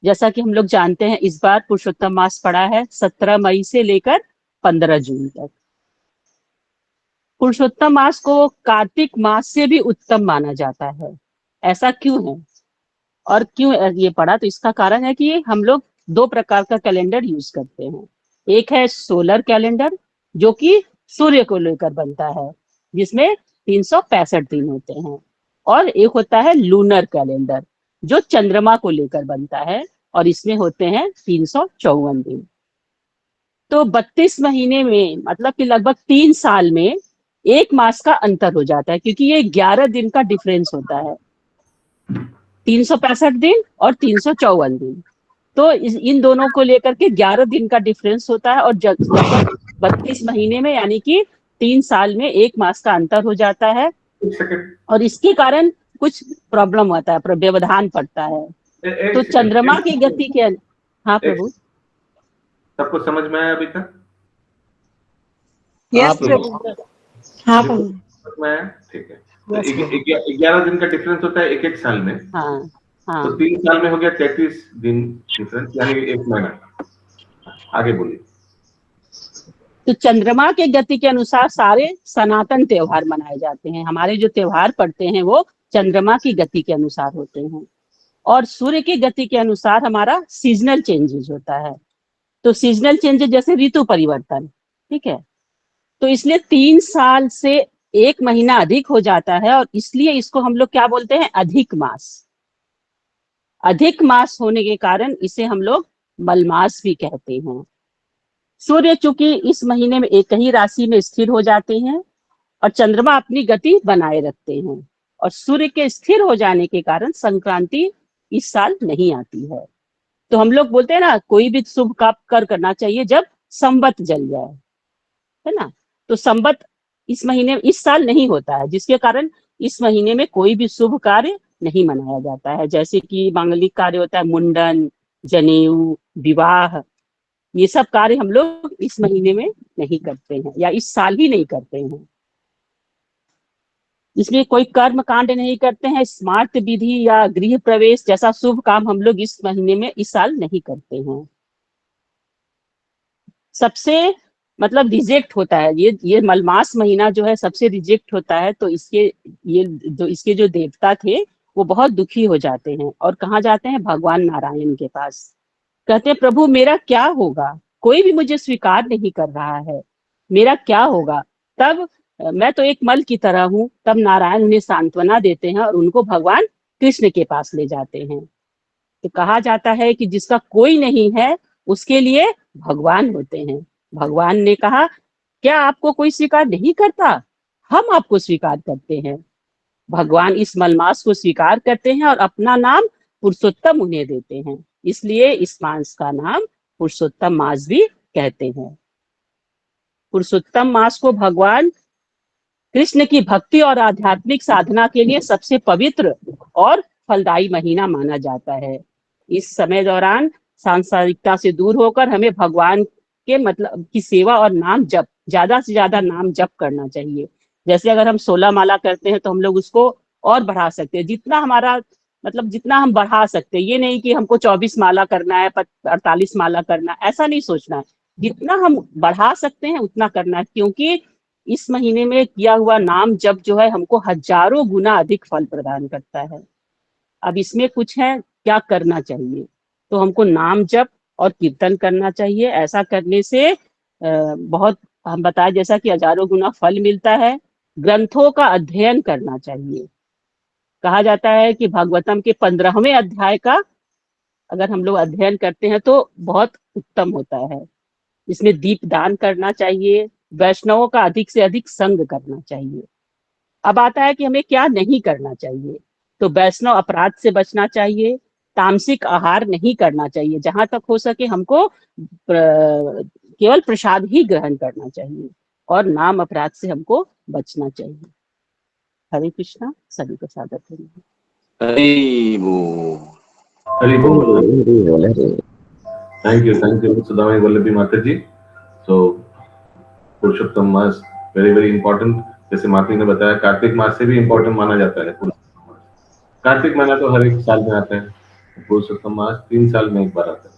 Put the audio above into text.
जैसा कि हम लोग जानते हैं इस बार पुरुषोत्तम मास पड़ा है 17 मई से लेकर 15 जून तक। पुरुषोत्तम मास को कार्तिक मास से भी उत्तम माना जाता है। ऐसा क्यों है और क्यों ये पड़ा? तो इसका कारण है कि हम लोग दो प्रकार का कैलेंडर यूज करते हैं। एक है सोलर कैलेंडर जो कि सूर्य को लेकर बनता है, जिसमें 365 दिन होते हैं, और एक होता है लूनर कैलेंडर जो चंद्रमा को लेकर बनता है, और इसमें होते हैं 354 दिन। तो 32 महीने में मतलब कि लगभग 3 साल में एक मास का अंतर हो जाता है, क्योंकि ये 11 दिन का डिफरेंस होता है, 365 दिन और 354 दिन। तो इन दोनों को लेकर के 11 दिन का डिफरेंस होता है, और लगभग 32 महीने में यानी कि 3 साल में एक मास का अंतर हो जाता है, और इसके कारण कुछ प्रॉब्लम होता है, व्यवधान पड़ता है। तो चंद्रमा की गति के हाँ प्रभु, सबको समझ में आया अभी तक? यस प्रभु। हाँ प्रभु, ठीक है। तो 11 दिन का डिफरेंस होता है एक एक साल में। हाँ हाँ। तो 3 साल में हो गया 33 दिन डिफरेंस, यानी एक महीना। आगे बोलिए। तो चंद्रमा के गति के अनुसार सारे सनातन त्योहार मनाए जाते हैं। हमारे जो त्योहार पड़ते हैं वो चंद्रमा की गति के अनुसार होते हैं, और सूर्य की गति के अनुसार हमारा सीजनल चेंजेस होता है। तो सीजनल चेंजेस जैसे ऋतु परिवर्तन, ठीक है, तो इसलिए 3 साल से एक महीना अधिक हो जाता है, और इसलिए इसको हम लोग क्या बोलते हैं? अधिक मास। अधिक मास होने के कारण इसे हम लोग मलमास भी कहते हैं। सूर्य चूंकि इस महीने में एक ही राशि में स्थिर हो जाते हैं, और चंद्रमा अपनी गति बनाए रखते हैं, और सूर्य के स्थिर हो जाने के कारण संक्रांति इस साल नहीं आती है। तो हम लोग बोलते हैं ना, कोई भी शुभ कार्य करना चाहिए जब संवत जल जाए, है ना। तो संवत इस महीने इस साल नहीं होता है, जिसके कारण इस महीने में कोई भी शुभ कार्य नहीं मनाया जाता है। जैसे कि मांगलिक कार्य होता है, मुंडन, जनेऊ, विवाह, ये सब कार्य हम लोग इस महीने में नहीं करते हैं, या इस साल ही नहीं करते हैं। इसमें कोई कर्म कांड नहीं करते हैं, स्मार्त विधि या गृह प्रवेश जैसा शुभ काम हम लोग इस महीने में इस साल नहीं करते हैं। सबसे मतलब रिजेक्ट होता है ये मलमास महीना जो है, सबसे रिजेक्ट होता है। तो इसके जो देवता थे वो बहुत दुखी हो जाते हैं, और कहाँ जाते हैं? भगवान नारायण के पास। कहते हैं प्रभु मेरा क्या होगा, कोई भी मुझे स्वीकार नहीं कर रहा है, मेरा क्या होगा? तब मैं तो एक मल की तरह हूँ। तब नारायण उन्हें सांत्वना देते हैं और उनको भगवान कृष्ण के पास ले जाते हैं। तो कहा जाता है कि जिसका कोई नहीं है उसके लिए भगवान होते हैं। भगवान ने कहा क्या आपको कोई स्वीकार नहीं करता? हम आपको स्वीकार करते हैं। भगवान इस मलमास को स्वीकार करते हैं और अपना नाम पुरुषोत्तम उन्हें देते हैं, इसलिए इस मास का नाम पुरुषोत्तम मास भी कहते हैं। पुरुषोत्तम मास को भगवान कृष्ण की भक्ति और आध्यात्मिक साधना के लिए सबसे पवित्र और फलदायी महीना माना जाता है। इस समय दौरान सांसारिकता से दूर होकर हमें भगवान के मतलब की सेवा और नाम जप, ज्यादा से ज्यादा नाम जप करना चाहिए। जैसे अगर हम 16 माला करते हैं तो हम लोग उसको और बढ़ा सकते हैं, जितना हमारा मतलब जितना हम बढ़ा सकते हैं। ये नहीं कि हमको 24 माला करना है, 48 माला करना, ऐसा नहीं सोचना है। जितना हम बढ़ा सकते हैं उतना करना है, क्योंकि इस महीने में किया हुआ नाम जप जो है हमको हजारों गुना अधिक फल प्रदान करता है। अब इसमें कुछ है क्या करना चाहिए, तो हमको नाम जप और कीर्तन करना चाहिए। ऐसा करने से बहुत हम बताए जैसा कि हजारों गुना फल मिलता है। ग्रंथों का अध्ययन करना चाहिए। कहा जाता है कि भागवतम के 15वें अध्याय का अगर हम लोग अध्ययन करते हैं तो बहुत उत्तम होता है। इसमें दीप दान करना चाहिए, वैष्णवों का अधिक से अधिक संग करना चाहिए। अब आता है कि हमें क्या नहीं करना चाहिए, तो वैष्णव अपराध से बचना चाहिए, तामसिक आहार नहीं करना चाहिए, जहां तक हो सके हमको केवल प्रसाद ही ग्रहण करना चाहिए, और नाम अपराध से हमको बचना चाहिए। हरे कृष्णा, सभी को सादर करेंगे। हरि बोल। हरि बोल। थैंक यू सुदामा वल्लभी माता जी। तो पुरुषोत्तम मास वेरी वेरी इंपॉर्टेंट। जैसे माता ने बताया कार्तिक मास से भी इंपॉर्टेंट माना जाता है। कार्तिक महीना तो हर एक साल में आता है, पुरुषोत्तम मास 3 साल में एक बार आता है।